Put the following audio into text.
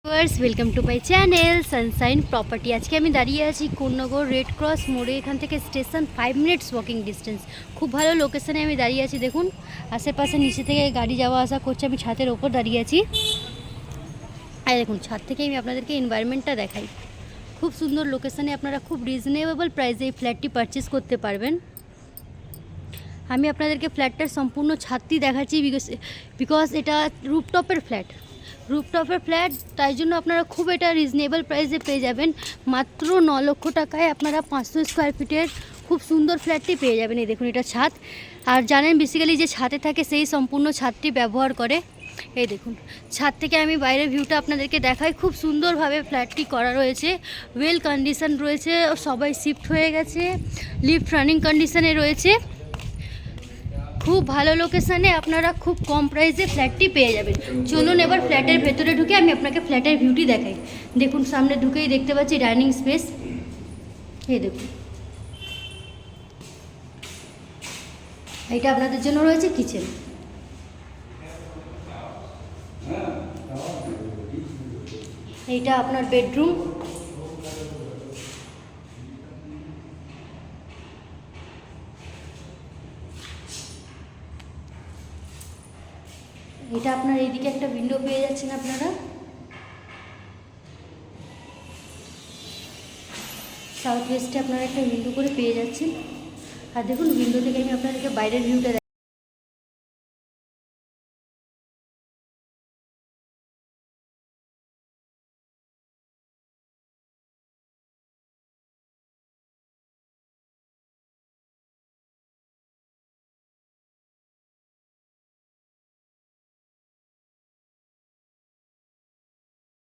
Welcome to my channel Sunshine property. আজকে আমি দাঁড়িয়ে আছি কোন্নগর রেড ক্রস মোড়ে। এখান থেকে স্টেশন 5 মিনিটস ওয়াকিং ডিস্টেন্স। খুব ভালো লোকেশানে আমি দাঁড়িয়ে আছি। দেখুন আশেপাশে নিচে থেকে গাড়ি যাওয়া আসা করছে। আমি ছাদের ওপর দাঁড়িয়ে আছি। আর দেখুন ছাদ থেকে আমি আপনাদেরকে এনভায়রনমেন্টটা দেখাই। খুব সুন্দর লোকেশানে আপনারা খুব রিজনেবল প্রাইসে এই ফ্ল্যাটটি পারচেস করতে পারবেন। আমি আপনাদেরকে ফ্ল্যাটটার সম্পূর্ণ ছাদটি দেখাচ্ছি বিকজ এটা রুফটপের ফ্ল্যাট, তাই জন্য আপনারা খুব এটা রিজনেবল প্রাইসে পেয়ে যাবেন। মাত্র 9 লক্ষ টাকায় আপনারা 500 স্কোয়ার ফিটের খুব সুন্দর ফ্ল্যাটটি পেয়ে যাবেন। এই দেখুন এটা ছাদ। আর জানেন বেসিক্যালি যে ছাদে থাকে সেই সম্পূর্ণ ছাদটি ব্যবহার করে। এই দেখুন ছাদ থেকে আমি বাইরের ভিউটা আপনাদেরকে দেখাই। খুব সুন্দরভাবে ফ্ল্যাটটি করা রয়েছে, ওয়েল কন্ডিশন রয়েছে, সবাই শিফট হয়ে গেছে, লিফট রানিং কন্ডিশনে রয়েছে। খুব ভালো লোকেশানে আপনারা খুব কম প্রাইসে ফ্ল্যাটটি পেয়ে যাবেন। চলুন এবার ফ্ল্যাটের ভেতরে ঢুকে আমি আপনাকে ফ্ল্যাটের ভিউটি দেখাই। দেখুন সামনে ঢুকেই দেখতে পাচ্ছি ডাইনিং স্পেস। এই দেখুন এটা আপনাদের জন্য রয়েছে কিচেন। এইটা আপনার বেডরুম। এটা আপনার এইদিকে একটা উইন্ডো পেয়ে যাচ্ছেন আপনারা। সাউথ ওয়েস্টে আপনারা একটা উইন্ডো করে পেয়ে যাচ্ছেন। আর দেখুন উইন্ডো থেকে আমি আপনাদেরকে বাইরের ভিউটা